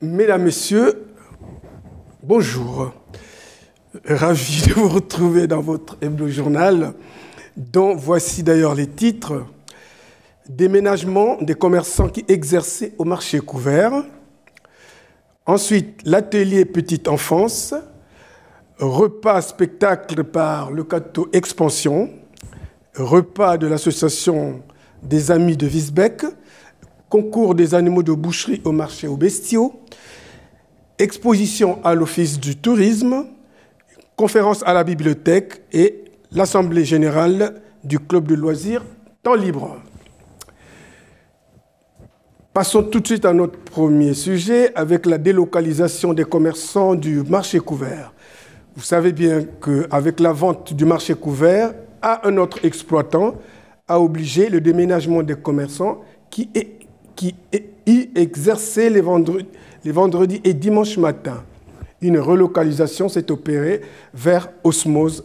Mesdames, Messieurs, bonjour. Ravi de vous retrouver dans votre hebdo-journal, dont voici d'ailleurs les titres. Déménagement des commerçants qui exerçaient au marché couvert. Ensuite, l'atelier petite enfance. Repas spectacle par le Cateau Expansion. Repas de l'association des Amis de Visbeck. Concours des animaux de boucherie au marché aux bestiaux. Exposition à l'Office du tourisme. Conférence à la bibliothèque et l'Assemblée générale du club de loisirs Temps libre. Passons tout de suite à notre premier sujet avec la délocalisation des commerçants du marché couvert. Vous savez bien qu'avec la vente du marché couvert à un autre exploitant a obligé le déménagement des commerçants qui y exerçaient les vendredis et dimanches matins. Une relocalisation s'est opérée vers Osmose,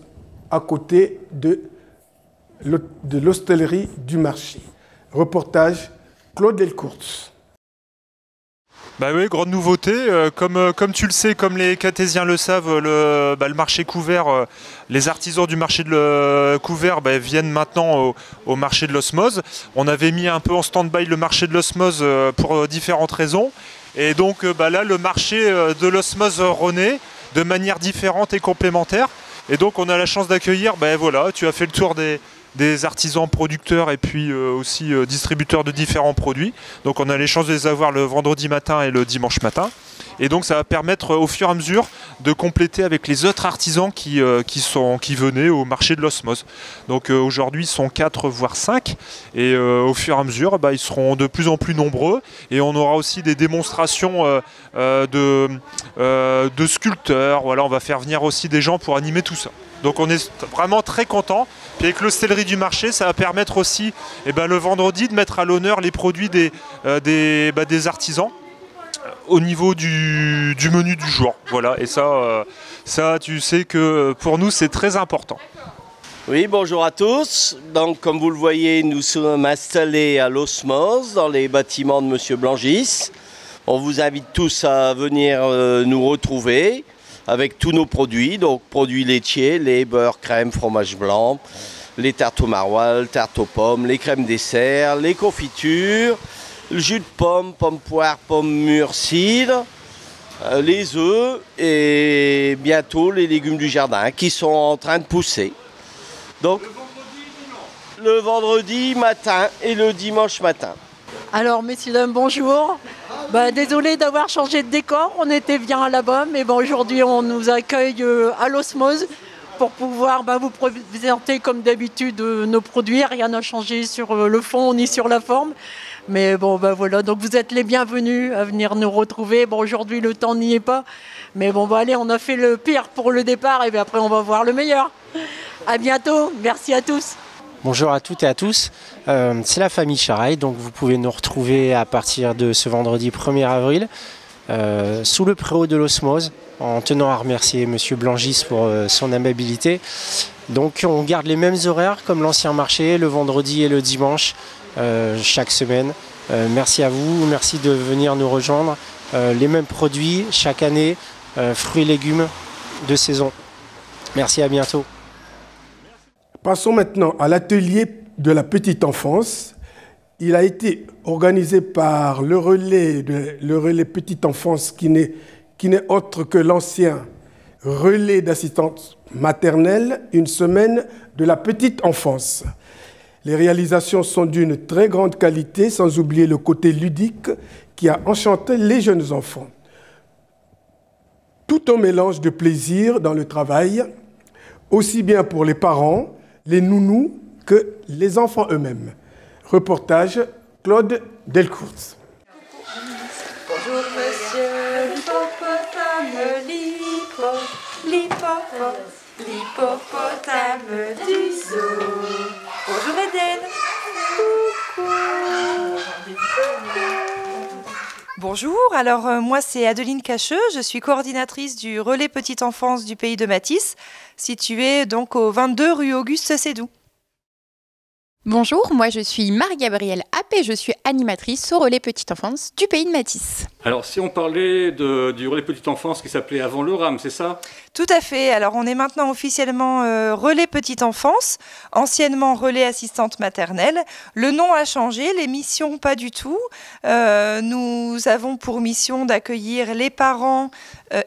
à côté de l'hostellerie du marché. Reportage Claude Delcourts. Bah oui, grande nouveauté. Comme tu le sais, comme les Catésiens le savent, le marché couvert, les artisans du marché couvert viennent maintenant au marché de l'Osmose. On avait mis un peu en stand-by le marché de l'Osmose pour différentes raisons. Et donc là, le marché de l'Osmose renaît de manière différente et complémentaire. Et donc on a la chance d'accueillir, voilà, tu as fait le tour des artisans producteurs et puis aussi distributeurs de différents produits. Donc on a les chances de les avoir le vendredi matin et le dimanche matin. Et donc ça va permettre au fur et à mesure de compléter avec les autres artisans qui venaient au marché de l'Osmose. Donc aujourd'hui ils sont 4 voire 5 et au fur et à mesure ils seront de plus en plus nombreux et on aura aussi des démonstrations de sculpteurs. Voilà, on va faire venir aussi des gens pour animer tout ça. Donc on est vraiment très content. Puis avec l'hostellerie du marché, ça va permettre aussi le vendredi de mettre à l'honneur les produits des artisans au niveau du menu du jour. Voilà, et ça tu sais que pour nous c'est très important. Oui, bonjour à tous. Donc comme vous le voyez, nous sommes installés à l'Osmose, dans les bâtiments de Monsieur Blangis. On vous invite tous à venir nous retrouver avec tous nos produits, donc produits laitiers, lait, beurre, crème, fromage blanc, les tartes au maroilles, tartes aux pommes, les crèmes dessert, les confitures, le jus de pomme, pomme poire, pomme mûre, cidre, les œufs et bientôt les légumes du jardin qui sont en train de pousser. Donc le vendredi matin et le dimanche matin. Alors messieurs, dames, bonjour. Désolé d'avoir changé de décor, on était bien là-bas, mais aujourd'hui on nous accueille à l'Osmose pour pouvoir vous présenter comme d'habitude nos produits. Rien n'a changé sur le fond ni sur la forme. Mais voilà, donc vous êtes les bienvenus à venir nous retrouver. Aujourd'hui le temps n'y est pas, mais allez, on a fait le pire pour le départ et après on va voir le meilleur. À bientôt, merci à tous. Bonjour à toutes et à tous, c'est la famille Charaille, donc vous pouvez nous retrouver à partir de ce vendredi 1er avril sous le préau de l'Osmose, en tenant à remercier Monsieur Blangis pour son amabilité. Donc on garde les mêmes horaires comme l'ancien marché, le vendredi et le dimanche, chaque semaine. Merci à vous, merci de venir nous rejoindre. Les mêmes produits chaque année, fruits et légumes de saison. Merci, à bientôt. Passons maintenant à l'atelier de la petite enfance. Il a été organisé par le relais petite enfance qui n'est autre que l'ancien relais d'assistance maternelle, une semaine de la petite enfance. Les réalisations sont d'une très grande qualité, sans oublier le côté ludique qui a enchanté les jeunes enfants. Tout un mélange de plaisir dans le travail, aussi bien pour les parents, les nounous que les enfants eux-mêmes. Reportage Claude Delcourts. Bonjour monsieur l'hippopotame, l'hippopotame du zoo. Bonjour Eden. Bonjour, alors moi c'est Adeline Cacheux, je suis coordinatrice du relais petite enfance du pays de Matisse, situé donc au 22 rue Auguste Sédou. Bonjour, moi je suis Marie-Gabrielle Appé, je suis animatrice au relais petite enfance du pays de Matisse. Alors, si on parlait du relais petite enfance qui s'appelait avant le RAM, c'est ça? Tout à fait. Alors, on est maintenant officiellement relais petite enfance, anciennement relais assistante maternelle. Le nom a changé, les missions pas du tout. Nous avons pour mission d'accueillir les parents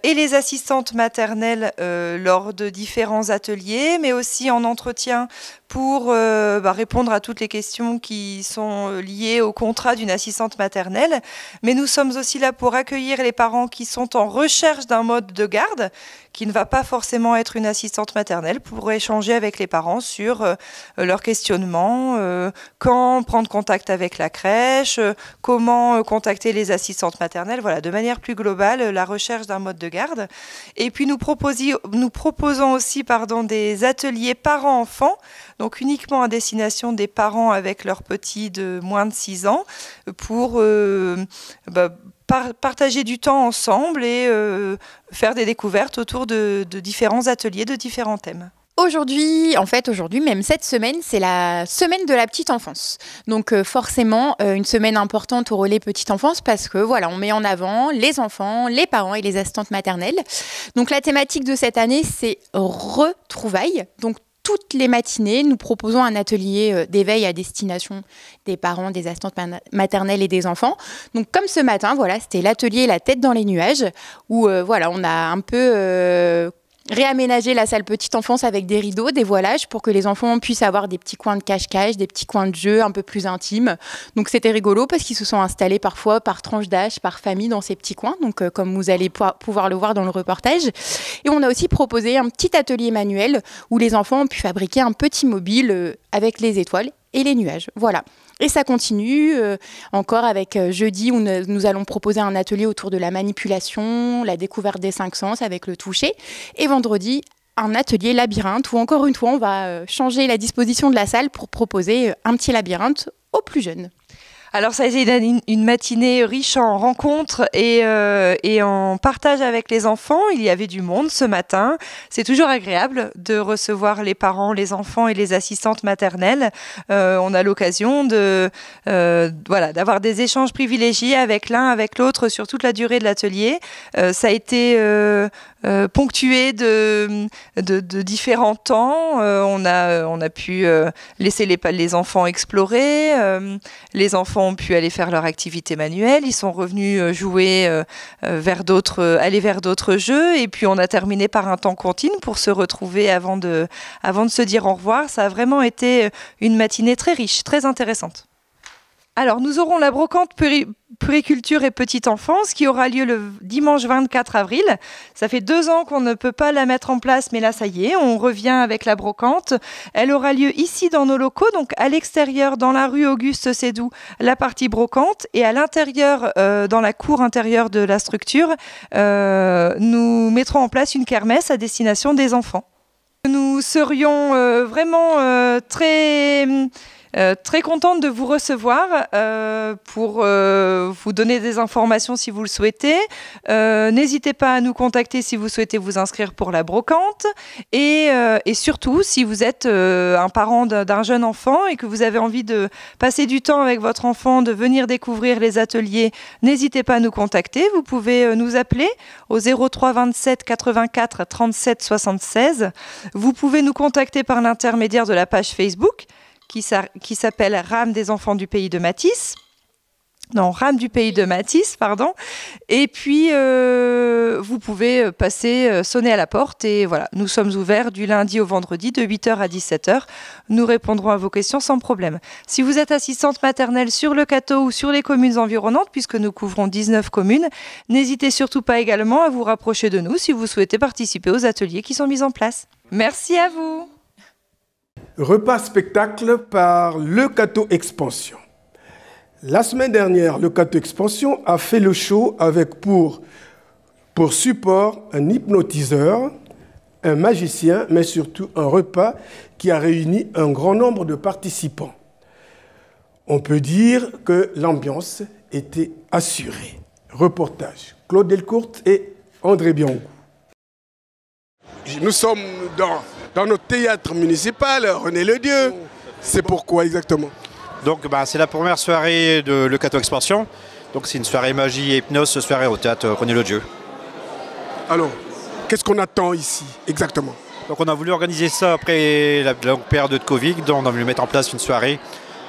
et les assistantes maternelles lors de différents ateliers, mais aussi en entretien pour répondre à toutes les questions qui sont liées au contrat d'une assistante maternelle. Mais nous sommes aussi là pour accueillir les parents qui sont en recherche d'un mode de garde, qui ne va pas forcément être une assistante maternelle, pour échanger avec les parents sur leurs questionnements, quand prendre contact avec la crèche, comment contacter les assistantes maternelles, voilà, de manière plus globale, la recherche d'un mode de garde. Et puis nous proposons aussi des ateliers parents-enfants, donc uniquement à destination des parents avec leurs petits de moins de 6 ans, pour partager du temps ensemble et faire des découvertes autour de différents ateliers, de différents thèmes. Aujourd'hui, même cette semaine, c'est la semaine de la petite enfance. Donc forcément, une semaine importante au relais petite enfance parce que voilà, on met en avant les enfants, les parents et les assistantes maternelles. Donc la thématique de cette année, c'est retrouvailles. Donc toutes les matinées, nous proposons un atelier d'éveil à destination des parents, des assistantes maternelles et des enfants. Donc comme ce matin, voilà, c'était l'atelier La tête dans les nuages où on a un peu réaménager la salle petite enfance avec des rideaux, des voilages pour que les enfants puissent avoir des petits coins de cache-cache, des petits coins de jeu un peu plus intimes. Donc c'était rigolo parce qu'ils se sont installés parfois par tranche d'âge, par famille dans ces petits coins, donc comme vous allez pouvoir le voir dans le reportage. Et on a aussi proposé un petit atelier manuel où les enfants ont pu fabriquer un petit mobile avec les étoiles et les nuages. Voilà. Et ça continue encore avec jeudi où nous allons proposer un atelier autour de la manipulation, la découverte des 5 sens avec le toucher. Et vendredi, un atelier labyrinthe où encore une fois, on va changer la disposition de la salle pour proposer un petit labyrinthe aux plus jeunes. Alors ça a été une matinée riche en rencontres et en partage avec les enfants. Il y avait du monde ce matin. C'est toujours agréable de recevoir les parents, les enfants et les assistantes maternelles. On a l'occasion d'avoir des échanges privilégiés avec l'un, avec l'autre sur toute la durée de l'atelier. Ça a été ponctué de différents temps. On a pu laisser les enfants explorer. Les enfants ont pu aller faire leur activité manuelle. Ils sont revenus jouer aller vers d'autres jeux. Et puis on a terminé par un temps continu pour se retrouver avant de se dire au revoir. Ça a vraiment été une matinée très riche, très intéressante. Alors, nous aurons la brocante Puriculture et Petite Enfance qui aura lieu le dimanche 24 avril. Ça fait 2 ans qu'on ne peut pas la mettre en place, mais là, ça y est, on revient avec la brocante. Elle aura lieu ici dans nos locaux, donc à l'extérieur, dans la rue Auguste Sédou, la partie brocante, et à l'intérieur, dans la cour intérieure de la structure, nous mettrons en place une kermesse à destination des enfants. Nous serions vraiment très contente de vous recevoir pour vous donner des informations si vous le souhaitez. N'hésitez pas à nous contacter si vous souhaitez vous inscrire pour la brocante. Et surtout, si vous êtes un parent d'un jeune enfant et que vous avez envie de passer du temps avec votre enfant, de venir découvrir les ateliers, n'hésitez pas à nous contacter. Vous pouvez nous appeler au 03 27 84 37 76. Vous pouvez nous contacter par l'intermédiaire de la page Facebook qui s'appelle RAM des enfants du pays de Matisse. Non, RAM du pays de Matisse, pardon. Et puis, vous pouvez sonner à la porte. Et voilà, nous sommes ouverts du lundi au vendredi de 8h à 17h. Nous répondrons à vos questions sans problème. Si vous êtes assistante maternelle sur le Cateau ou sur les communes environnantes, puisque nous couvrons 19 communes, n'hésitez surtout pas également à vous rapprocher de nous si vous souhaitez participer aux ateliers qui sont mis en place. Merci à vous. Repas spectacle par Le Cateau Expansion. La semaine dernière, Le Cateau Expansion a fait le show avec pour support un hypnotiseur, un magicien, mais surtout un repas qui a réuni un grand nombre de participants. On peut dire que l'ambiance était assurée. Reportage, Claude Delcourt et André Biangou. Nous sommes dans notre théâtre municipal, René Ledieu. C'est pourquoi exactement? Donc c'est la première soirée de Le Cateau Expansion. Donc c'est une soirée magie et hypnose, ce soirée au théâtre René Lodieu. Alors, qu'est-ce qu'on attend ici exactement? Donc on a voulu organiser ça après la longue période de Covid, donc on a voulu mettre en place une soirée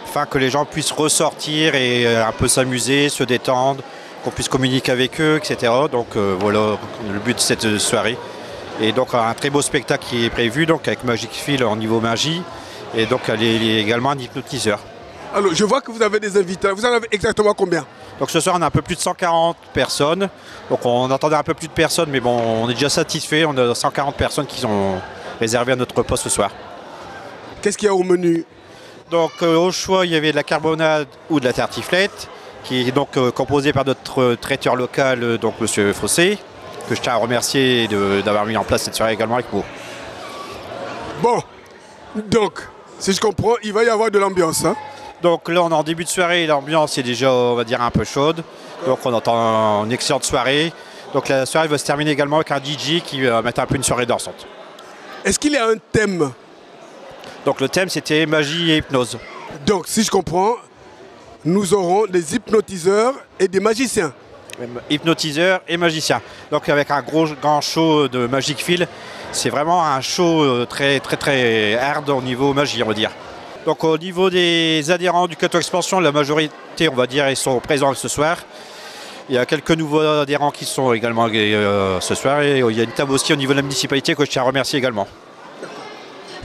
afin que les gens puissent ressortir et un peu s'amuser, se détendre, qu'on puisse communiquer avec eux, etc. Donc voilà le but de cette soirée. Et donc un très beau spectacle qui est prévu donc avec Magic Phil en niveau magie et donc il y a également un hypnotiseur. Alors je vois que vous avez des invités, vous en avez exactement combien? Donc ce soir on a un peu plus de 140 personnes, donc on attendait un peu plus de personnes mais bon on est déjà satisfait, on a 140 personnes qui sont réservées à notre repas ce soir. Qu'est-ce qu'il y a au menu? Donc au choix il y avait de la carbonade ou de la tartiflette, qui est donc composée par notre traiteur local, donc Monsieur Fossé, que je tiens à remercier d'avoir mis en place cette soirée également avec vous. Bon, donc si je comprends, il va y avoir de l'ambiance, hein? Donc là on est en début de soirée, l'ambiance est déjà on va dire un peu chaude, donc on entend une excellente soirée. Donc la soirée va se terminer également avec un DJ qui va mettre un peu une soirée dansante. Est-ce qu'il y a un thème? Donc le thème c'était magie et hypnose. Donc si je comprends, nous aurons des hypnotiseurs et des magiciens. Hypnotiseurs et magiciens. Donc avec un grand show de Magic Phil, c'est vraiment un show très hard au niveau magie on va dire. Donc au niveau des adhérents du Cateau Expansion, la majorité on va dire ils sont présents ce soir. Il y a quelques nouveaux adhérents qui sont également ce soir et il y a une table aussi au niveau de la municipalité que je tiens à remercier également.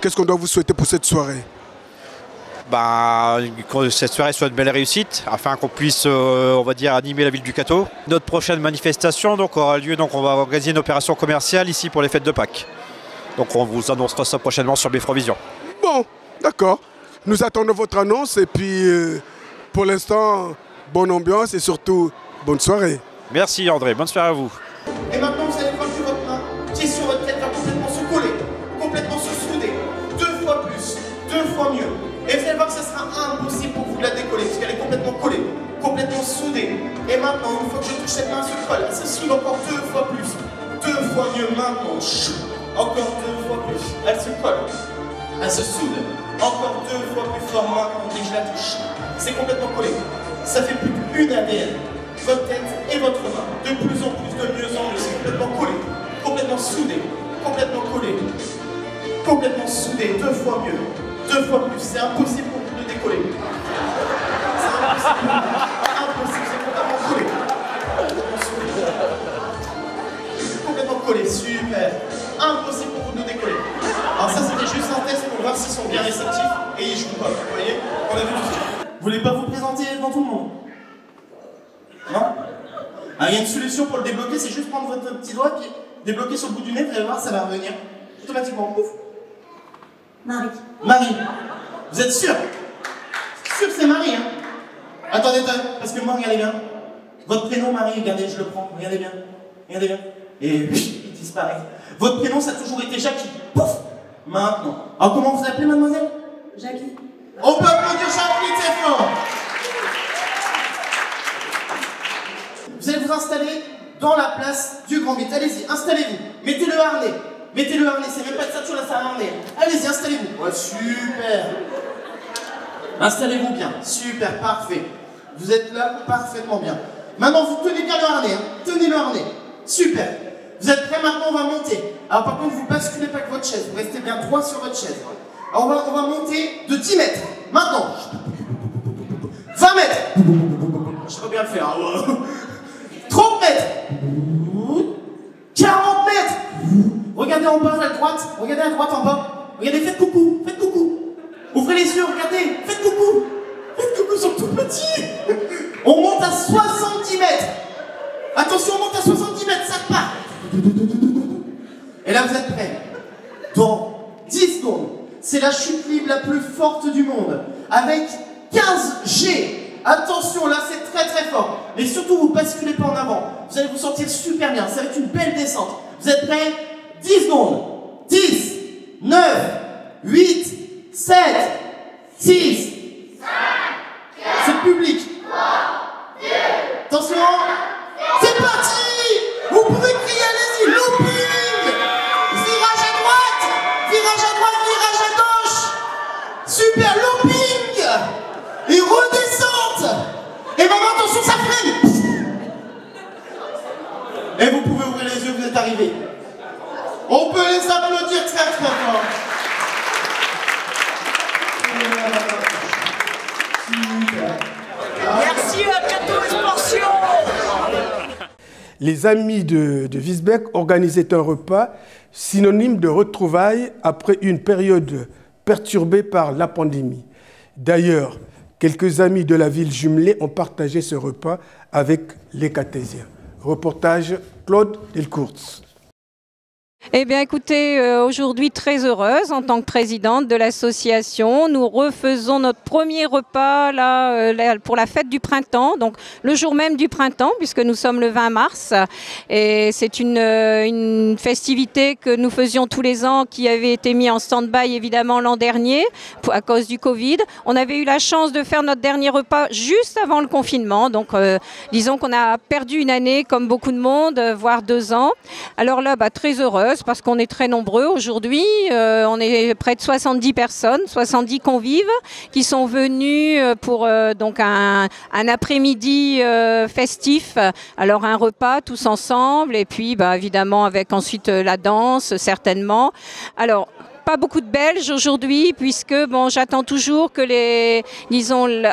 Qu'est-ce qu'on doit vous souhaiter pour cette soirée? Que cette soirée soit une belle réussite afin qu'on puisse on va dire animer la ville du Cateau. Notre prochaine manifestation donc, aura lieu, donc on va organiser une opération commerciale ici pour les fêtes de Pâques. Donc on vous annoncera ça prochainement sur Befrovision. Bon, d'accord. Nous attendons votre annonce et puis pour l'instant, bonne ambiance et surtout bonne soirée. Merci André, bonne soirée à vous. Et maintenant vous allez voir que votre main qui est sur votre tête va complètement se coller, complètement se souder, 2 fois plus, 2 fois mieux. Et vous allez voir que ça sera impossible pour vous de la décoller parce qu'elle est complètement collée, complètement soudée. Et maintenant, une fois que je touche cette main, elle se colle, elle se soude encore 2 fois plus, 2 fois mieux maintenant. Encore 2 fois plus, elle se colle, elle se soude. Encore 2 fois plus fort maintenant dès que je la touche. C'est complètement collé. Ça fait plus qu'une ADN. Votre tête et votre main. De plus en plus, de mieux en mieux. C'est complètement collé. Complètement soudé. Complètement collé. Complètement soudé. 2 fois mieux. 2 fois plus. C'est impossible pour vous de décoller. C'est impossible. Impossible. C'est complètement collé. Complètement soudé. Complètement collé. Super. Impossible pour vous de décoller. Alors ça c'était juste un test pour voir s'ils sont bien réceptifs et ils jouent pas, vous voyez? On a vu tout ça. Vous voulez pas vous présenter devant tout le monde? Non? Alors il y a une solution pour le débloquer, c'est juste prendre votre petit doigt puis débloquer sur le bout du nez, vous allez voir, ça va revenir automatiquement. Ouf. Marie. Marie. Vous êtes sûr? Sûr que c'est Marie, hein? Attendez, parce que moi, regardez bien. Votre prénom, Marie, regardez, je le prends, regardez bien. Regardez bien. Et il disparaît. Votre prénom, ça a toujours été Jackie. Pouf! Maintenant. Alors, comment vous appelez, mademoiselle? Jackie. On peut applaudir Jackie, c'est fort! Vous allez vous installer dans la place du Grand Vite. Allez-y, installez-vous. Mettez le harnais. Mettez le harnais. C'est même pas de ceinture, là, c'est un harnais. Allez-y, installez-vous. Ouais, super. Installez-vous bien. Super, parfait. Vous êtes là parfaitement bien. Maintenant, vous tenez bien le harnais. Hein. Tenez le harnais. Super. Vous êtes prêts? Maintenant, on va monter. Alors, par contre, vous basculez pas avec votre chaise. Vous restez bien droit sur votre chaise. Alors, on va monter de 10 mètres. Maintenant. 20 mètres. Je peux bien le faire. 30 mètres. 40 mètres. Regardez en bas à droite. Regardez à droite en bas. Regardez, faites coucou. Faites coucou. Ouvrez les yeux, regardez. Faites coucou. Faites coucou, ils sont tout petits. On monte à 70 mètres. Attention, on monte à 70 mètres, ça part. Et là, vous êtes prêts. Dans 10 secondes, c'est la chute libre la plus forte du monde. Avec 15 G. Attention, là, c'est très très fort. Mais surtout, vous basculez pas en avant. Vous allez vous sentir super bien. Ça va être une belle descente. Vous êtes prêts? 10 secondes. 10, 9, 8, 7, 6, 5, 4, c'est le public. 3, 2, attention. C'est parti. Vous pouvez crier, allez-y. Looping. Virage à droite. Virage à droite, virage à gauche. Super looping. Et redescente. Et maintenant, attention, ça freine. Et vous pouvez ouvrir les yeux, vous êtes arrivés. On peut les applaudir très très fort. Merci à Cato Expansion. Les amis de Wiesbeck organisaient un repas synonyme de retrouvailles après une période perturbée par la pandémie. D'ailleurs, quelques amis de la ville jumelée ont partagé ce repas avec les Cartésiens. Reportage Claude Delcourts. Eh bien écoutez, aujourd'hui très heureuse en tant que présidente de l'association. Nous refaisons notre premier repas là, pour la fête du printemps, donc le jour même du printemps puisque nous sommes le 20 mars. Et c'est une festivité que nous faisions tous les ans qui avait été mise en stand-by évidemment l'an dernier à cause du Covid. On avait eu la chance de faire notre dernier repas juste avant le confinement, donc disons qu'on a perdu une année comme beaucoup de monde, voire 2 ans. Alors là, très heureuse parce qu'on est très nombreux aujourd'hui. On est près de 70 personnes, 70 convives qui sont venus pour donc un après-midi festif. Alors un repas tous ensemble et puis évidemment avec ensuite la danse certainement. Alors pas beaucoup de Belges aujourd'hui puisque j'attends toujours que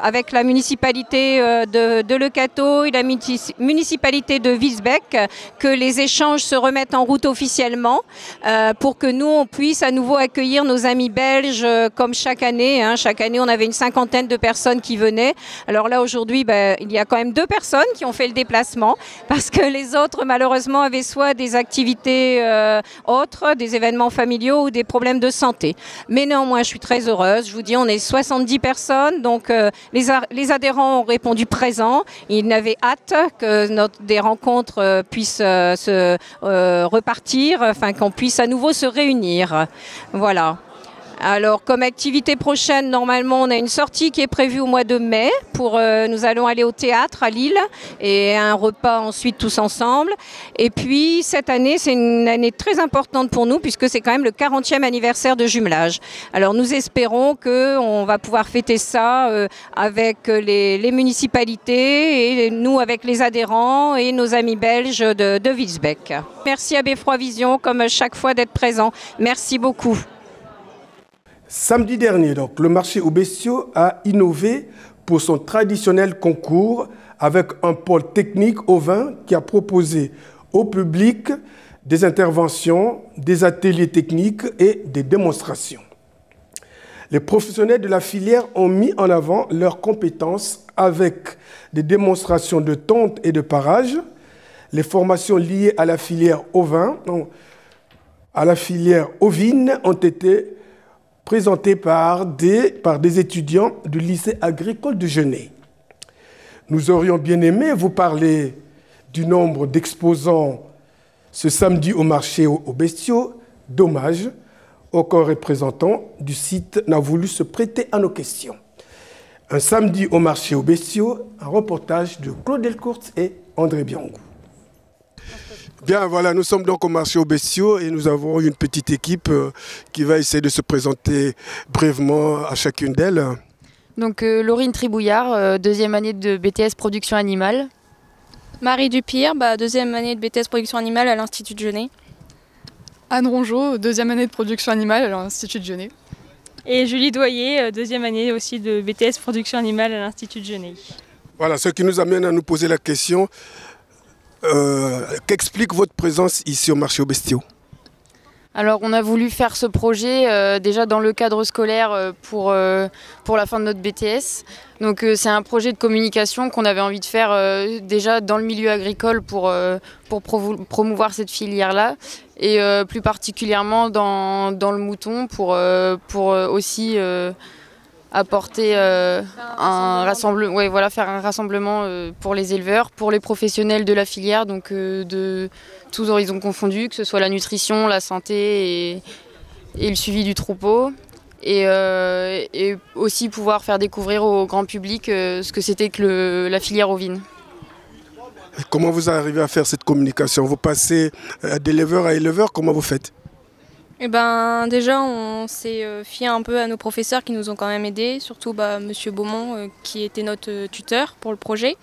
avec la municipalité de Le Cateau et la municipalité de Wiesbeck, que les échanges se remettent en route officiellement pour que nous on puisse à nouveau accueillir nos amis belges comme chaque année. Chaque année on avait une 50aine de personnes qui venaient. Alors là aujourd'hui il y a quand même 2 personnes qui ont fait le déplacement parce que les autres malheureusement avaient soit des activités autres, des événements familiaux ou des problèmes de santé. Mais néanmoins, je suis très heureuse. Je vous dis, on est 70 personnes, donc les adhérents ont répondu présent. Ils avaient hâte que des rencontres puissent se repartir, afin qu'on puisse à nouveau se réunir. Voilà. Alors, comme activité prochaine, normalement, on a une sortie qui est prévue au mois de mai. Nous allons aller au théâtre à Lille et un repas ensuite tous ensemble. Et puis, cette année, c'est une année très importante pour nous puisque c'est quand même le 40e anniversaire de jumelage. Alors, nous espérons qu'on va pouvoir fêter ça avec les municipalités et nous avec les adhérents et nos amis belges de Wiesbeck. Merci à Beffroi Vision, comme chaque fois, d'être présent. Merci beaucoup. Samedi dernier, donc, le marché aux bestiaux a innové pour son traditionnel concours avec un pôle technique au vin qui a proposé au public des interventions, des ateliers techniques et des démonstrations. Les professionnels de la filière ont mis en avant leurs compétences avec des démonstrations de tonte et de parage, les formations liées à la filière ovin, à la filière ovine ont été présenté par des étudiants du lycée agricole de Genève. Nous aurions bien aimé vous parler du nombre d'exposants ce samedi au marché aux bestiaux. Dommage, aucun représentant du site n'a voulu se prêter à nos questions. Un samedi au marché aux bestiaux, un reportage de Claude Delcourts et André Biangou. Bien, voilà, nous sommes donc au marché aux bestiaux et nous avons une petite équipe qui va essayer de se présenter brièvement à chacune d'elles. Donc Laurine Tribouillard, 2e année de BTS Production Animale. Marie Dupire, 2e année de BTS Production Animale à l'Institut de Genève. Anne Rongeau, 2e année de Production Animale à l'Institut de Genève. Et Julie Doyer, 2e année aussi de BTS Production Animale à l'Institut de Genève. Voilà, ce qui nous amène à nous poser la question. Qu'explique votre présence ici au marché aux bestiaux? Alors on a voulu faire ce projet déjà dans le cadre scolaire pour la fin de notre BTS. Donc c'est un projet de communication qu'on avait envie de faire déjà dans le milieu agricole pour promouvoir cette filière-là. Et plus particulièrement dans le mouton pour aussi apporter faire un rassemblement pour les éleveurs, pour les professionnels de la filière, donc de tous horizons confondus, que ce soit la nutrition, la santé et le suivi du troupeau. Et aussi pouvoir faire découvrir au grand public ce que c'était que la filière ovine. Comment vous arrivez à faire cette communication? Vous passez d'éleveur à éleveur, comment vous faites? Eh ben, déjà, on s'est fié un peu à nos professeurs qui nous ont quand même aidés, surtout Monsieur Beaumont qui était notre tuteur pour le projet.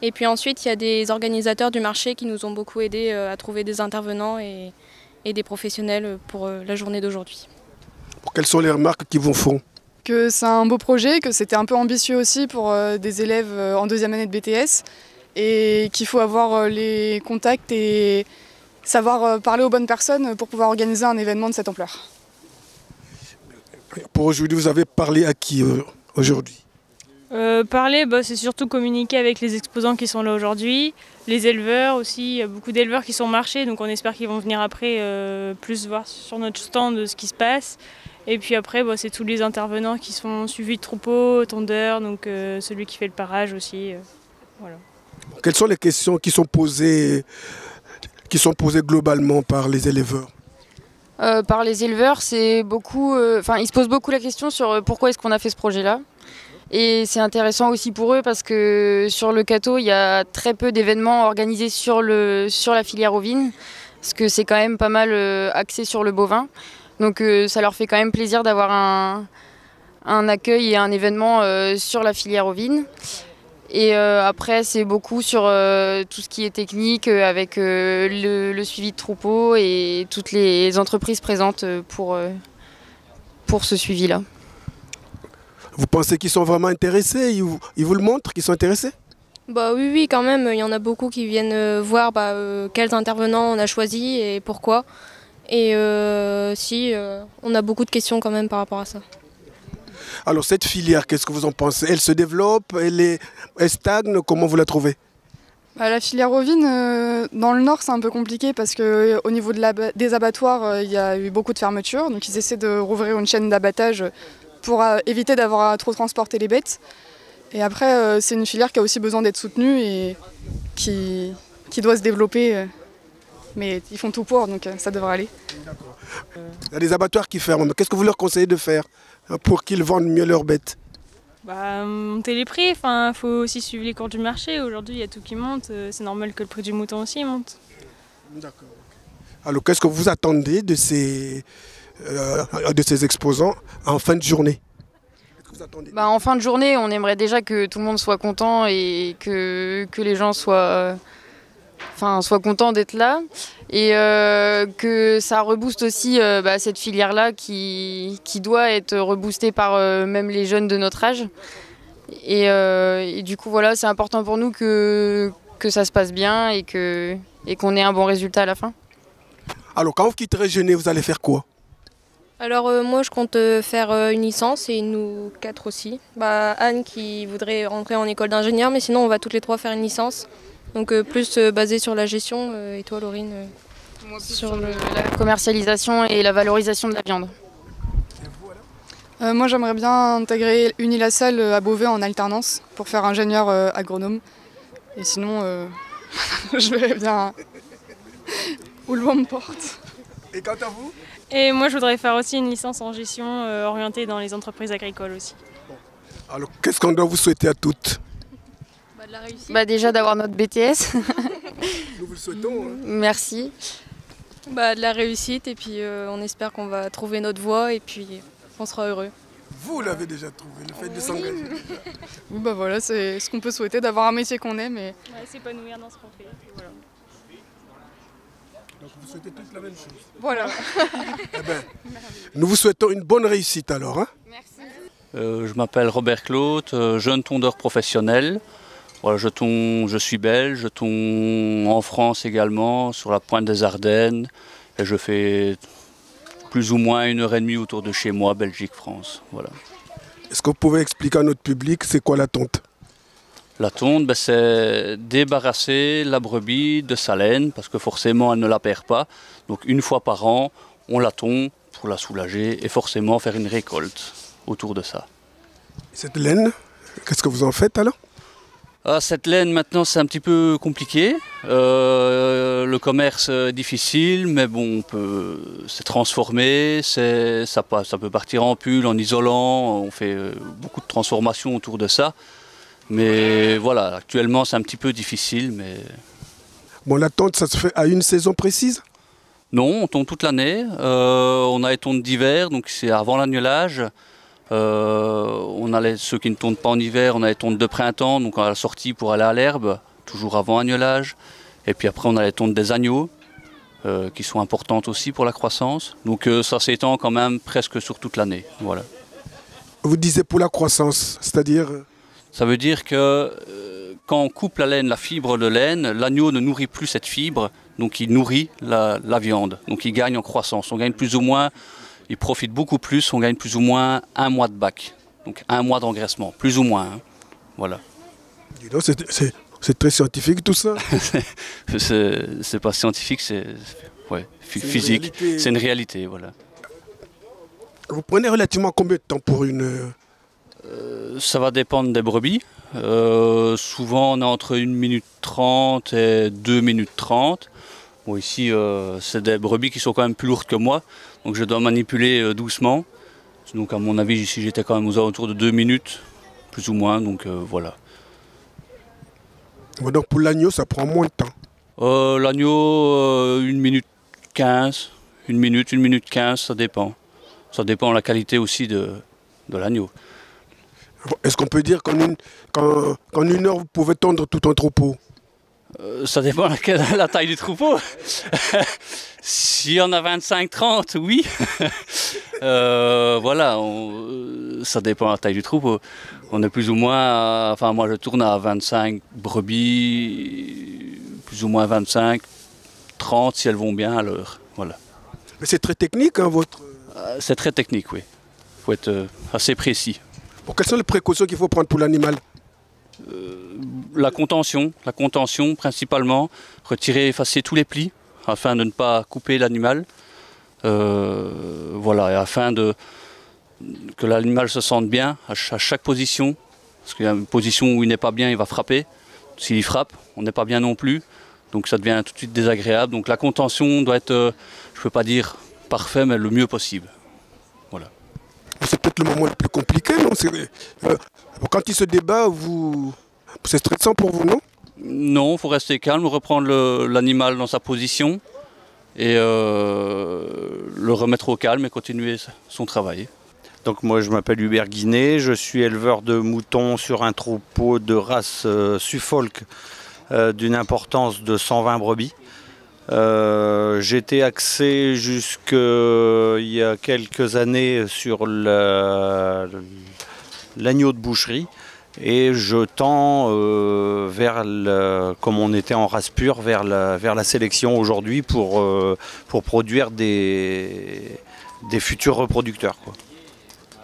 Et puis ensuite, il y a des organisateurs du marché qui nous ont beaucoup aidés à trouver des intervenants et des professionnels pour la journée d'aujourd'hui. Quelles sont les remarques qu'ils vous font? Que c'est un beau projet, que c'était un peu ambitieux aussi pour des élèves en deuxième année de BTS et qu'il faut avoir les contacts et savoir parler aux bonnes personnes pour pouvoir organiser un événement de cette ampleur. Pour aujourd'hui, vous avez parlé à qui aujourd'hui? Parler, c'est surtout communiquer avec les exposants qui sont là aujourd'hui, les éleveurs aussi, il y a beaucoup d'éleveurs qui sont marchés, donc on espère qu'ils vont venir après plus voir sur notre stand ce qui se passe. Et puis après, c'est tous les intervenants qui sont suivis de troupeaux, tondeurs, donc celui qui fait le parage aussi. Voilà. Quelles sont les questions qui sont posées globalement par les éleveurs? Par les éleveurs, c'est beaucoup, ils se posent beaucoup la question sur pourquoi est-ce qu'on a fait ce projet-là. Et c'est intéressant aussi pour eux parce que sur le Cateau, il y a très peu d'événements organisés sur la filière ovine, parce que c'est quand même pas mal axé sur le bovin. Donc ça leur fait quand même plaisir d'avoir un accueil et un événement sur la filière ovine. Et après, c'est beaucoup sur tout ce qui est technique avec le suivi de troupeaux et toutes les entreprises présentes pour ce suivi-là. Vous pensez qu'ils sont vraiment intéressés? Ils vous le montrent qu'ils sont intéressés? Oui, quand même. Il y en a beaucoup qui viennent voir quels intervenants on a choisis et pourquoi. Et on a beaucoup de questions quand même par rapport à ça. Alors cette filière, qu'est-ce que vous en pensez? Elle se développe, elle stagne, comment vous la trouvez? La filière ovine, dans le nord, c'est un peu compliqué parce qu'au niveau des abattoirs, il y a eu beaucoup de fermetures. Donc ils essaient de rouvrir une chaîne d'abattage pour éviter d'avoir à trop transporter les bêtes. Et après, c'est une filière qui a aussi besoin d'être soutenue et qui doit se développer. Mais ils font tout pour, donc ça devrait aller. Il y a des abattoirs qui ferment. Qu'est-ce que vous leur conseillez de faire pour qu'ils vendent mieux leurs bêtes? Monter les prix, il faut aussi suivre les cours du marché. Aujourd'hui, il y a tout qui monte. C'est normal que le prix du mouton aussi monte. D'accord. Alors, qu'est-ce que vous attendez de ces exposants en fin de journée? En fin de journée, on aimerait déjà que tout le monde soit content et que les gens soient contents d'être là. Et que ça rebooste aussi cette filière-là qui doit être reboostée par même les jeunes de notre âge. Et du coup, voilà, c'est important pour nous que ça se passe bien et qu'on ait un bon résultat à la fin. Alors, quand vous quitterez Genève, vous allez faire quoi? Alors moi je compte faire une licence et nous 4 aussi. Anne qui voudrait rentrer en école d'ingénieur, mais sinon on va toutes les 3 faire une licence. Donc plus basée sur la gestion et toi Laurine sur la commercialisation et la valorisation de la viande. Moi j'aimerais bien intégrer Unilassal à Beauvais en alternance pour faire ingénieur agronome. Et sinon je verrai bien où le vent me porte. Et quant à vous? Et moi je voudrais faire aussi une licence en gestion orientée dans les entreprises agricoles aussi. Alors qu'est-ce qu'on doit vous souhaiter à toutes? De la réussite. Déjà d'avoir notre BTS. Nous vous le souhaitons. Merci. De la réussite et puis on espère qu'on va trouver notre voie et puis on sera heureux. Vous l'avez déjà trouvé, le fait de s'engager. Oui, voilà, c'est ce qu'on peut souhaiter, d'avoir un métier qu'on aime. Et... s'épanouir dans ce qu'on fait. Voilà. Donc vous souhaitez tous la même chose. Voilà. Nous vous souhaitons une bonne réussite alors. Merci. Je m'appelle Robert Claude, jeune tondeur professionnel. Voilà, je suis belge, je tonds en France également, sur la pointe des Ardennes. Et je fais plus ou moins 1h30 autour de chez moi, Belgique-France. Voilà. Est-ce que vous pouvez expliquer à notre public c'est quoi la tonte? La tonte, c'est débarrasser la brebis de sa laine, parce que forcément elle ne la perd pas. Donc une fois par an, on la tond pour la soulager et forcément faire une récolte autour de ça. Cette laine, qu'est-ce que vous en faites alors? Cette laine maintenant c'est un petit peu compliqué, le commerce est difficile, mais bon, on peut se transformer, ça peut partir en pull, en isolant, on fait beaucoup de transformations autour de ça. Mais voilà, actuellement c'est un petit peu difficile. Mais... Bon, la tonte, ça se fait à une saison précise? Non, on tonde toute l'année. On a les tontes d'hiver, donc c'est avant l'agnelage. On a ceux qui ne tondent pas en hiver, on a les tontes de printemps, donc à la sortie pour aller à l'herbe. toujours avant agnelage. Et puis après, on a les tontes des agneaux, qui sont importantes aussi pour la croissance. Donc ça s'étend quand même presque sur toute l'année. Voilà. Vous disiez pour la croissance, c'est-à-dire? Ça veut dire que quand on coupe la laine, la fibre de laine, l'agneau ne nourrit plus cette fibre, donc il nourrit la viande. Donc il gagne en croissance. On gagne plus ou moins, il profite beaucoup plus, on gagne plus ou moins 1 mois de bac. Donc 1 mois d'engraissement, plus ou moins. Hein. Voilà. Dis donc, c'est très scientifique tout ça. C'est pas scientifique, c'est physique. C'est une réalité, voilà. Vous prenez relativement combien de temps pour une... Ça va dépendre des brebis. Souvent on est entre 1 minute 30 et 2 minutes 30. Bon, ici c'est des brebis qui sont quand même plus lourdes que moi, donc je dois manipuler doucement. Donc à mon avis ici j'étais quand même aux alentours de 2 minutes, plus ou moins, donc voilà. Donc pour l'agneau ça prend moins de temps? L'agneau 1 minute 15, 1 minute 15, ça dépend. Ça dépend de la qualité aussi de l'agneau. Est-ce qu'on peut dire qu'en une heure, vous pouvez tondre tout un troupeau? Ça dépend de la taille du troupeau. Si on a 25-30, oui. Voilà, ça dépend de la taille du troupeau. On est plus ou moins, enfin moi je tourne à 25 brebis, plus ou moins 25, 30 si elles vont bien à l'heure. Voilà. Mais c'est très technique, hein, votre... C'est très technique, oui. Il faut être assez précis. Bon, quelles sont les précautions qu'il faut prendre pour l'animal? La contention principalement, retirer, effacer tous les plis afin de ne pas couper l'animal. Voilà, et afin que l'animal se sente bien à chaque position. Parce qu'il y a une position où il n'est pas bien, il va frapper. S'il frappe, on n'est pas bien non plus. Donc ça devient tout de suite désagréable. Donc la contention doit être, je ne peux pas dire parfait, mais le mieux possible. Voilà. C'est peut-être le moment le plus compliqué, non? Quand il se débat, c'est stressant pour vous, non? Non, il faut rester calme, reprendre l'animal dans sa position et le remettre au calme et continuer son travail. Donc moi je m'appelle Hubert Guinet, je suis éleveur de moutons sur un troupeau de race Suffolk d'une importance de 120 brebis. J'étais axé jusqu'il y a quelques années sur l'agneau de boucherie et je tends comme on était en race pure, vers la sélection aujourd'hui pour produire des futurs reproducteurs, quoi,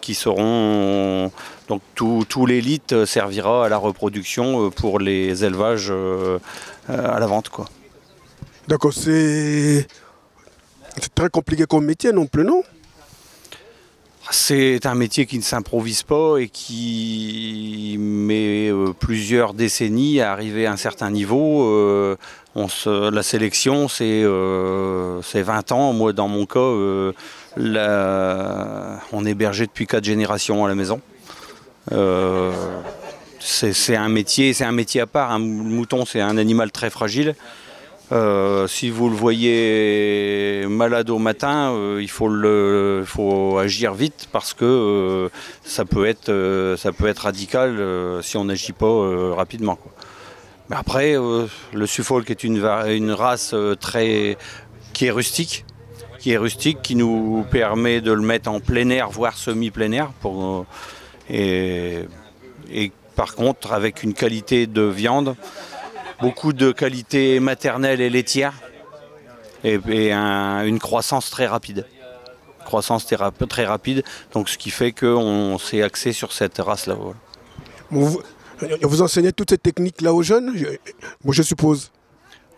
qui seront... Donc tout l'élite servira à la reproduction pour les élevages à la vente, quoi. D'accord, c'est très compliqué comme métier non plus, non? C'est un métier qui ne s'improvise pas et qui met plusieurs décennies à arriver à un certain niveau. La sélection, c'est 20 ans. Moi, dans mon cas, on est berger depuis 4 générations à la maison. C'est un métier à part. Le mouton, c'est un animal très fragile. Si vous le voyez malade au matin, il faut agir vite parce que ça peut être radical si on n'agit pas rapidement, quoi. Mais après, le Suffolk est une race qui est rustique, qui nous permet de le mettre en plein air, voire semi-plein air, et par contre avec une qualité de viande. Beaucoup de qualité maternelle et laitière et une croissance très rapide. Très rapide, donc ce qui fait qu'on s'est axé sur cette race-là. Voilà. Vous enseignez toutes ces techniques-là aux jeunes, je suppose?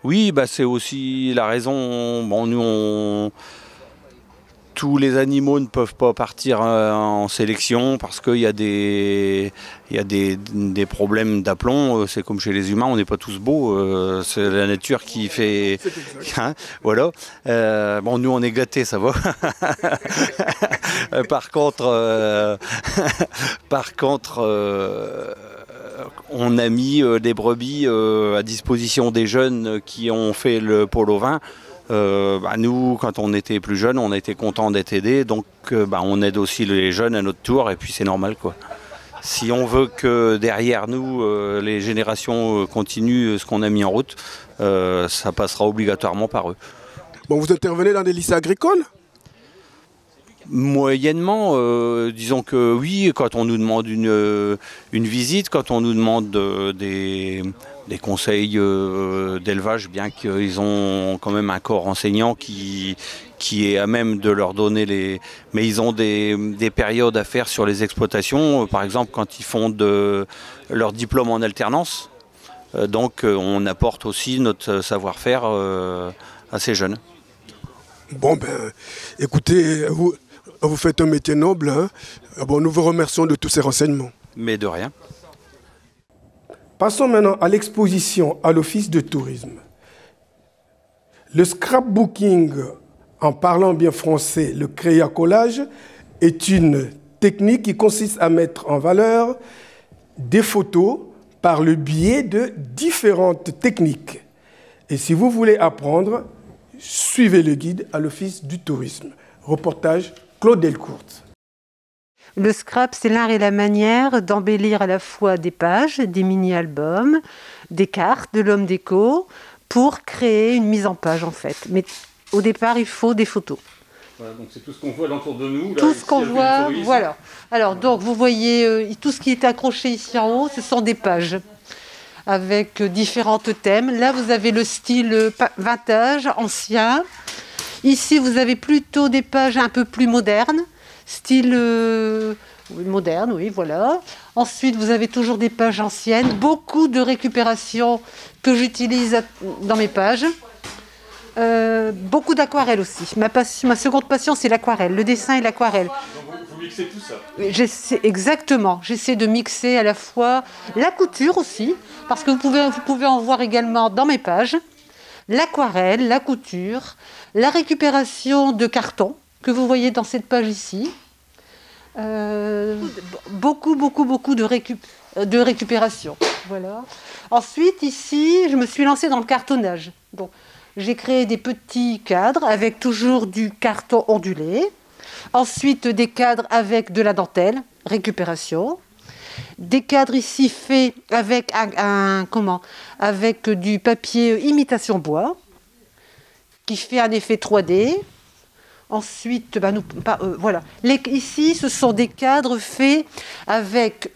Oui, c'est aussi la raison. Bon, nous, tous les animaux ne peuvent pas partir en sélection parce qu'il y a des problèmes d'aplomb. C'est comme chez les humains, on n'est pas tous beaux. C'est la nature qui fait... Hein, voilà. Bon, nous, on est gâtés, ça va. Par contre, on a mis des brebis à disposition des jeunes qui ont fait le pôle ovin. Nous, quand on était plus jeunes, on était contents d'être aidés, donc on aide aussi les jeunes à notre tour, et puis c'est normal, quoi. Si on veut que derrière nous, les générations continuent ce qu'on a mis en route, ça passera obligatoirement par eux. Bon, vous intervenez dans des lycées agricoles? Moyennement, disons que oui, quand on nous demande une visite, quand on nous demande des conseils d'élevage, bien qu'ils ont quand même un corps enseignant qui est à même de leur donner les... Mais ils ont des périodes à faire sur les exploitations, par exemple quand ils font leur diplôme en alternance. Donc on apporte aussi notre savoir-faire à ces jeunes. Bon ben, écoutez, vous faites un métier noble, hein. Bon, nous vous remercions de tous ces renseignements. Mais de rien. Passons maintenant à l'exposition à l'Office de tourisme. Le scrapbooking, en parlant bien français, le créa-collage, est une technique qui consiste à mettre en valeur des photos par le biais de différentes techniques. Et si vous voulez apprendre, suivez le guide à l'Office du tourisme. Reportage Claude Delcourt. Le scrap, c'est l'art et la manière d'embellir à la fois des pages, des mini-albums, des cartes, de l'homme déco, pour créer une mise en page en fait. Mais au départ, il faut des photos. Voilà, donc c'est tout ce qu'on voit alentour de nous. Là, tout ce qu'on voit, tourisme. voilà. Alors donc vous voyez, tout ce qui est accroché ici en haut, ce sont des pages avec différents thèmes. Là, vous avez le style vintage, ancien. Ici, vous avez plutôt des pages un peu plus modernes, style moderne, oui, voilà. Ensuite, vous avez toujours des pages anciennes, beaucoup de récupération que j'utilise dans mes pages. Beaucoup d'aquarelle aussi. Ma seconde passion, c'est l'aquarelle, le dessin et l'aquarelle. Vous mixez tout ça? Exactement. J'essaie de mixer à la fois la couture aussi, parce que vous pouvez en voir également dans mes pages. L'aquarelle, la couture, la récupération de carton que vous voyez dans cette page ici. Beaucoup de récupération. Voilà. Ensuite, ici, je me suis lancée dans le cartonnage. Donc, j'ai créé des petits cadres avec toujours du carton ondulé. Ensuite, des cadres avec de la dentelle, récupération. Des cadres ici faits avec avec du papier imitation bois, qui fait un effet 3D. Ensuite, voilà. Ici, ce sont des cadres faits avec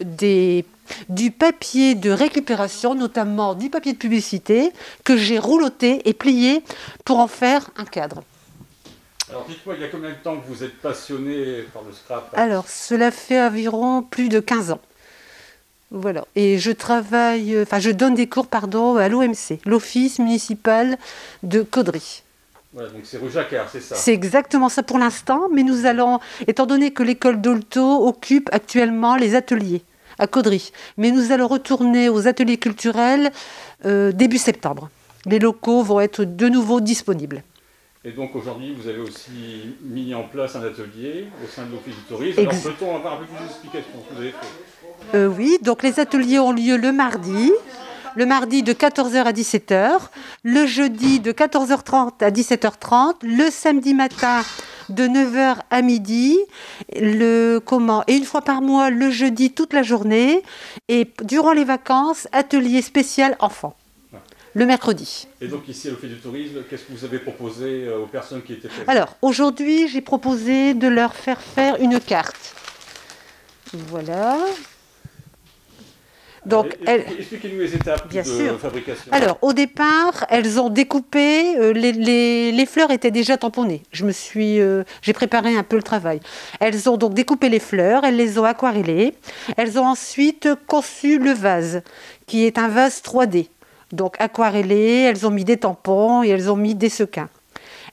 du papier de récupération, notamment du papier de publicité, que j'ai rouloté et plié pour en faire un cadre. Alors dites-moi, il y a combien de temps que vous êtes passionné par le scrap? Alors, cela fait environ plus de 15 ans. Voilà. Et je donne des cours, à l'OMC, l'Office municipal de Caudry. Voilà, donc c'est rue Jacquard, c'est ça? C'est exactement ça pour l'instant, mais nous allons, étant donné que l'école d'Olto occupe actuellement les ateliers à Caudry, mais nous allons retourner aux ateliers culturels début septembre. Les locaux vont être de nouveau disponibles. Et donc aujourd'hui, vous avez aussi mis en place un atelier au sein de l'Office du tourisme. Alors peut-on avoir un peu plus d'explications ce que vous avez fait? Oui, donc les ateliers ont lieu le mardi de 14h à 17h, le jeudi de 14h30 à 17h30, le samedi matin de 9h à midi, et une fois par mois le jeudi toute la journée, et durant les vacances, atelier spécial enfants. Le mercredi. Et donc ici à l'Office du tourisme, qu'est-ce que vous avez proposé aux personnes qui étaient présentes? Alors aujourd'hui, j'ai proposé de leur faire une Voilà. Donc, expliquez-nous les étapes de fabrication. Alors, au départ, elles ont découpé, les fleurs étaient déjà tamponnées. J'ai préparé un peu le travail. Elles ont donc découpé les fleurs, elles les ont aquarellées. Elles ont ensuite conçu le vase, qui est un vase 3D. Donc, aquarellé, elles ont mis des tampons et elles ont mis des sequins.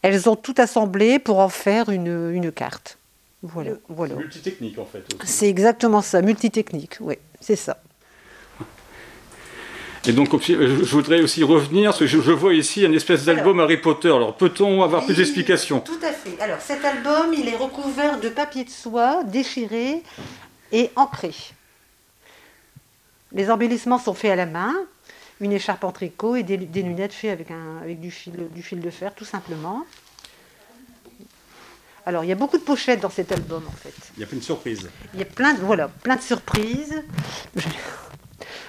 Elles ont tout assemblé pour en faire une carte. Voilà. C'est multitechnique en fait. C'est exactement ça, multitechnique, oui, c'est ça. Et donc, je voudrais aussi revenir, parce que je vois ici une espèce d'album Harry Potter. Alors, peut-on avoir plus d'explications? Tout à fait. Alors, cet album, il est recouvert de papier de soie déchiré et ancré. Les embellissements sont faits à la main, une écharpe en tricot et des lunettes faites avec du fil de fer, tout simplement. Alors, il y a beaucoup de pochettes dans cet album, en fait. Il y a plein de surprises. Il y a plein de surprises.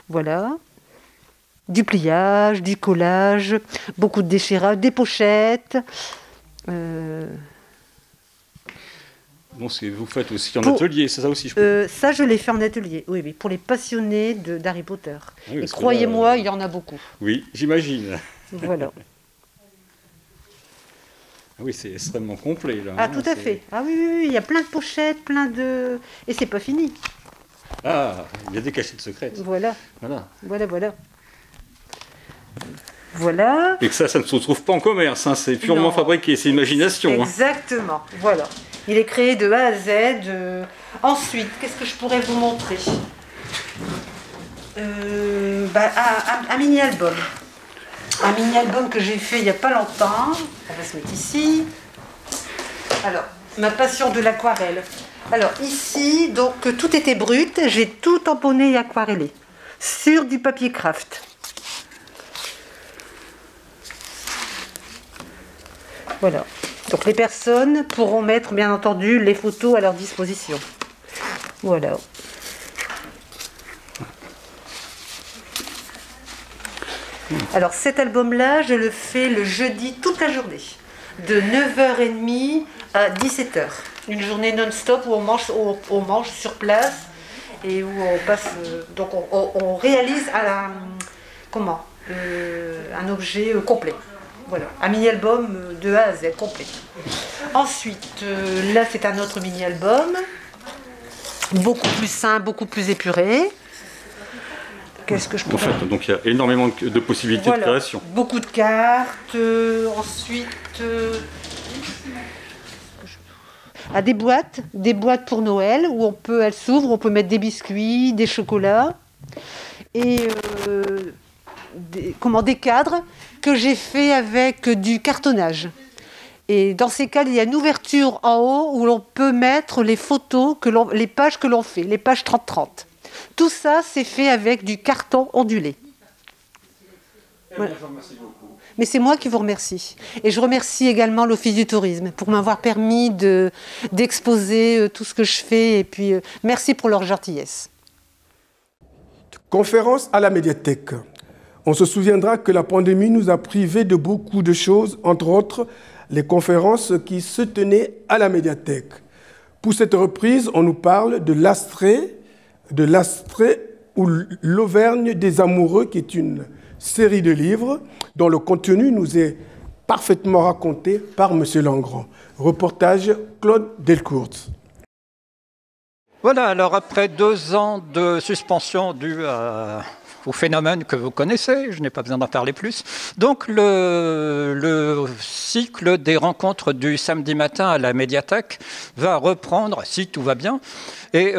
Voilà. Du pliage, du collage, beaucoup de déchirage, des pochettes. Bon, vous faites aussi en atelier, c'est ça aussi, je crois. Ça, je l'ai fait en atelier, oui, oui, pour les passionnés d'Harry Potter. Oui, et croyez-moi, il y en a beaucoup. Oui, j'imagine. Voilà. Oui, c'est extrêmement complet, là. Ah, tout à fait. Ah oui, oui, oui, il y a plein de pochettes, plein de... Et c'est pas fini. Ah, il y a des cachettes secrètes. Voilà. Voilà. Voilà, voilà. Voilà. Et que ça ne se trouve pas en commerce, hein, c'est purement fabriqué, c'est imagination. Exactement, voilà. Il est créé de A à Z. Ensuite, qu'est-ce que je pourrais vous montrer? Un mini-album. Un mini-album que j'ai fait il n'y a pas longtemps. On va se mettre ici. Alors, ma passion de l'aquarelle. Alors, ici, donc, tout était brut. J'ai tout tamponné et aquarellé sur du papier craft. Voilà. Donc les personnes pourront mettre, bien entendu, les photos à leur disposition. Voilà. Alors cet album-là, je le fais le jeudi toute la journée, de 9h30 à 17h. Une journée non-stop où on mange sur place et où on passe. Donc on réalise un objet complet. Voilà, un mini-album de A à Z, complet. Ensuite, là c'est un autre mini-album, beaucoup plus simple, beaucoup plus épuré. Qu'est-ce que je peux faire ? Donc il y a énormément de possibilités de création. Beaucoup de cartes, ensuite... des boîtes pour Noël, où elles s'ouvrent, on peut mettre des biscuits, des chocolats, et des cadres que j'ai fait avec du cartonnage. Et dans ces cas, il y a une ouverture en haut où l'on peut mettre les photos, les pages que l'on fait, les pages 30-30. Tout ça, c'est fait avec du carton ondulé. Voilà. Mais c'est moi qui vous remercie. Et je remercie également l'Office du tourisme pour m'avoir permis d'exposer tout ce que je fais. Et puis, merci pour leur gentillesse. Conférence à la médiathèque. On se souviendra que la pandémie nous a privés de beaucoup de choses, entre autres les conférences qui se tenaient à la médiathèque. Pour cette reprise, on nous parle de l'Astrée ou l'Auvergne des amoureux, qui est une série de livres dont le contenu nous est parfaitement raconté par M. Langrand. Reportage Claude Delcourt. Voilà, alors après 2 ans de suspension due au phénomène que vous connaissez, je n'ai pas besoin d'en parler plus. Donc le cycle des rencontres du samedi matin à la médiathèque va reprendre, si tout va bien. Et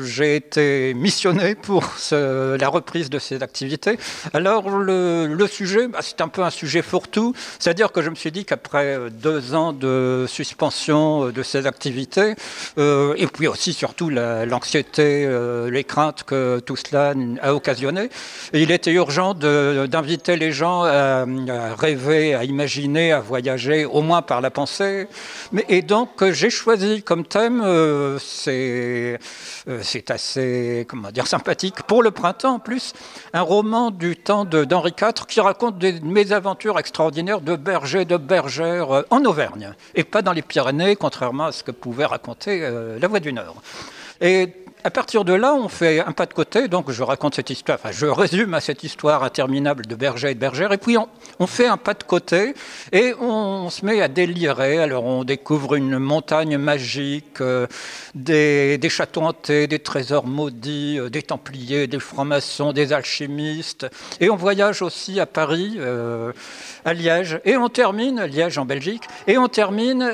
j'ai été missionné pour la reprise de ces activités. Alors le sujet, c'est un peu un sujet fourre-tout, c'est-à-dire que je me suis dit qu'après 2 ans de suspension de ces activités, et puis aussi surtout l'anxiété, les craintes que tout cela a occasionné, il était urgent d'inviter les gens à rêver, à imaginer, à voyager, au moins par la pensée. Et donc j'ai choisi comme thème, c'est assez, sympathique, pour le printemps en plus, un roman du temps d'Henri IV qui raconte des mésaventures extraordinaires de bergers, de bergères en Auvergne, et pas dans les Pyrénées, contrairement à ce que pouvait raconter La Voix du Nord. Et à partir de là, on fait un pas de côté, donc je raconte cette histoire, je résume à cette histoire interminable de bergers et de bergères, et puis on fait un pas de côté et on se met à délirer. Alors on découvre une montagne magique, des châteaux hantés, des trésors maudits, des templiers, des francs-maçons, des alchimistes, et on voyage aussi à Paris, à Liège, et on termine, Liège en Belgique, et on termine...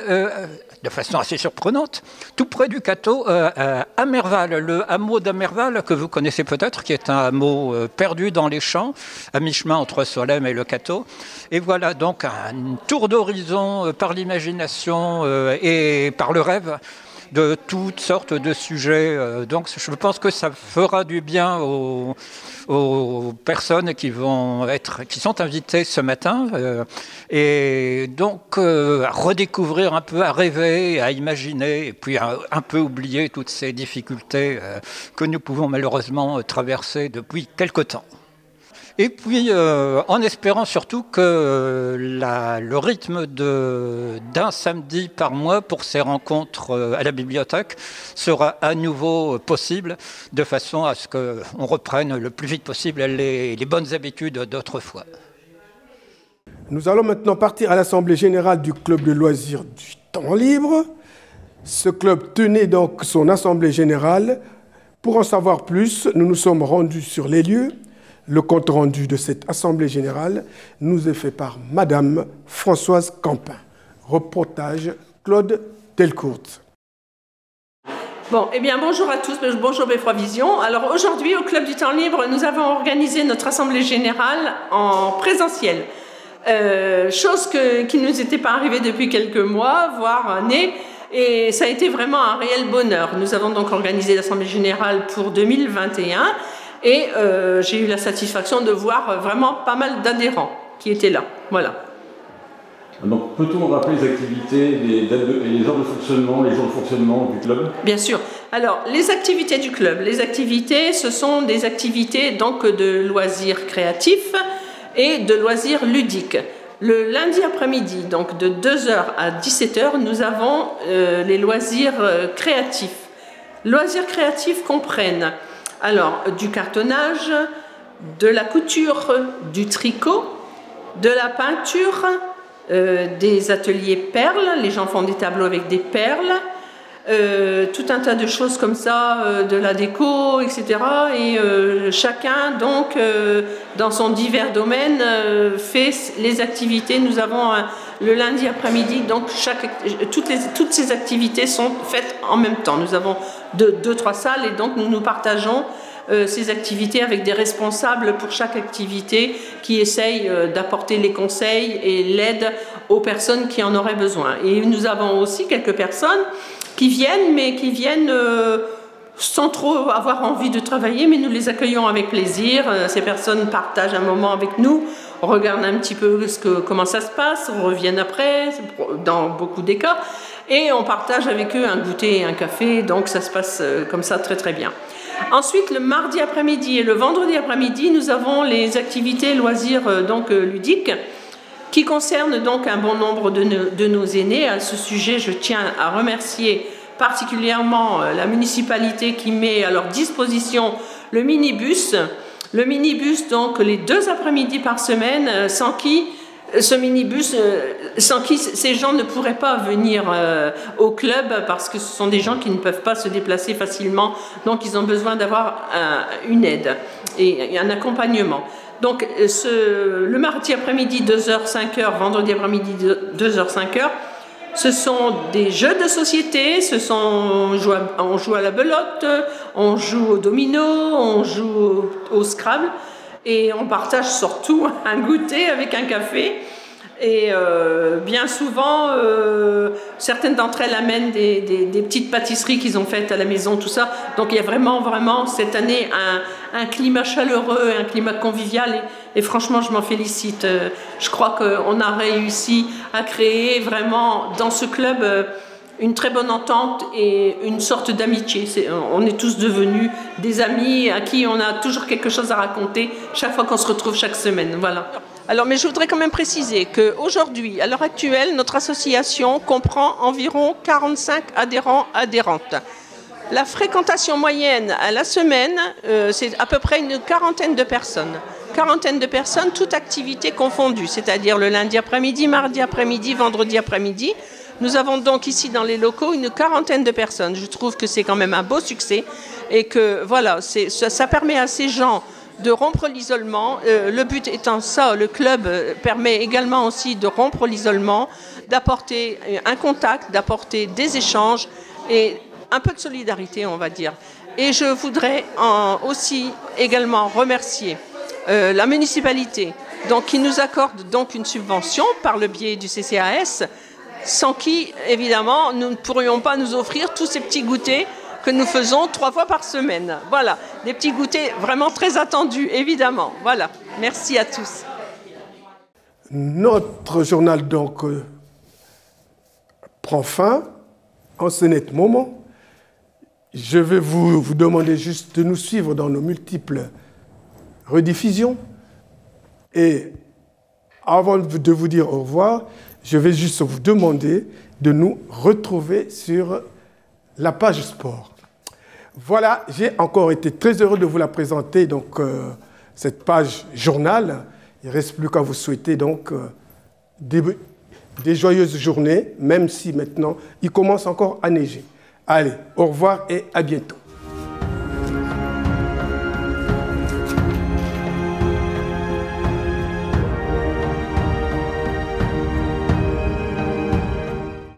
de façon assez surprenante, tout près du Cateau, à Merval, le hameau d'Amerval, que vous connaissez peut-être, qui est un hameau perdu dans les champs, à mi-chemin entre Solesmes et le Cateau. Et voilà donc un tour d'horizon par l'imagination et par le rêve de toutes sortes de sujets. Donc je pense que ça fera du bien aux personnes qui sont invitées ce matin, et donc à redécouvrir un peu, à rêver, à imaginer, et puis à un peu oublier toutes ces difficultés que nous pouvons malheureusement traverser depuis quelque temps. Et puis, en espérant surtout que le rythme d'un samedi par mois pour ces rencontres à la bibliothèque sera à nouveau possible, de façon à ce qu'on reprenne le plus vite possible les bonnes habitudes d'autrefois. Nous allons maintenant partir à l'Assemblée générale du club de loisirs du temps libre. Ce club tenait donc son Assemblée générale. Pour en savoir plus, nous nous sommes rendus sur les lieux. Le compte-rendu de cette Assemblée générale nous est fait par Madame Françoise Campin. Reportage Claude Delcourt. Bon, eh bien, bonjour à tous, bonjour Beffroi Vision. Alors aujourd'hui, au Club du Temps Libre, nous avons organisé notre Assemblée générale en présentiel. Chose qui ne nous était pas arrivée depuis quelques mois, voire années, et ça a été vraiment un réel bonheur. Nous avons donc organisé l'Assemblée générale pour 2021, et j'ai eu la satisfaction de voir vraiment pas mal d'adhérents qui étaient là. Voilà. Donc, peut-on rappeler les activités, les heures de fonctionnement, les jours de fonctionnement du club? Bien sûr. Alors, les activités du club. Les activités, ce sont des activités donc de loisirs créatifs et de loisirs ludiques. Le lundi après-midi, donc de 2h à 17h, nous avons les loisirs créatifs. Loisirs créatifs comprennent alors du cartonnage, de la couture, du tricot, de la peinture, des ateliers perles, les gens font des tableaux avec des perles, tout un tas de choses comme ça, de la déco, etc. Et chacun, donc, dans son divers domaine, fait les activités. Nous avons le lundi après-midi, donc toutes ces activités sont faites en même temps. Nous avons 2-3 salles et donc nous partageons ces activités avec des responsables pour chaque activité qui essayent d'apporter les conseils et l'aide aux personnes qui en auraient besoin. Et nous avons aussi quelques personnes qui viennent, mais qui viennent sans trop avoir envie de travailler, mais nous les accueillons avec plaisir. Ces personnes partagent un moment avec nous, regardent un petit peu comment ça se passe, reviennent après, dans beaucoup des cas, et on partage avec eux un goûter et un café, donc ça se passe comme ça très très bien. Ensuite, le mardi après-midi et le vendredi après-midi, nous avons les activités loisirs ludiques qui concernent donc un bon nombre de nos aînés. À ce sujet, je tiens à remercier particulièrement la municipalité qui met à leur disposition le minibus. Le minibus, donc, les 2 après-midi par semaine, sans qui ces gens ne pourraient pas venir au club parce que ce sont des gens qui ne peuvent pas se déplacer facilement, donc ils ont besoin d'avoir une aide et un accompagnement. Donc le mardi après-midi 2h, 5h, vendredi après-midi 2h, 5h, ce sont des jeux de société, on joue à la belote, on joue au domino, on joue au Scrabble, et on partage surtout un goûter avec un café. Et bien souvent, certaines d'entre elles amènent des petites pâtisseries qu'ils ont faites à la maison, tout ça. Donc il y a vraiment cette année un climat chaleureux, un climat convivial. Et franchement, je m'en félicite. Je crois qu'on a réussi à créer vraiment dans ce club une très bonne entente et une sorte d'amitié. On est tous devenus des amis à qui on a toujours quelque chose à raconter chaque fois qu'on se retrouve chaque semaine. Voilà. Alors, mais je voudrais quand même préciser qu'aujourd'hui, à l'heure actuelle, notre association comprend environ 45 adhérents-adhérentes. La fréquentation moyenne à la semaine, c'est à peu près une quarantaine de personnes. Quarantaine de personnes, toutes activités confondues, c'est-à-dire le lundi après-midi, mardi après-midi, vendredi après-midi. Nous avons donc ici dans les locaux une quarantaine de personnes. Je trouve que c'est quand même un beau succès et que voilà, ça permet à ces gens de rompre l'isolement. Le but étant ça, le club permet également aussi de rompre l'isolement, d'apporter un contact, d'apporter des échanges et un peu de solidarité, on va dire. Et je voudrais aussi également remercier la municipalité qui nous accorde donc une subvention par le biais du CCAS sans qui, évidemment, nous ne pourrions pas nous offrir tous ces petits goûters que nous faisons 3 fois par semaine. Voilà, des petits goûters vraiment très attendus, évidemment. Voilà, merci à tous. Notre journal, donc, prend fin en ce net moment. Je vais vous demander juste de nous suivre dans nos multiples rediffusions. Et avant de vous dire au revoir, je vais juste vous demander de nous retrouver sur la page sport. Voilà, j'ai encore été très heureux de vous la présenter, donc cette page journal. Il ne reste plus qu'à vous souhaiter donc des joyeuses journées, même si maintenant il commence encore à neiger. Allez, au revoir et à bientôt.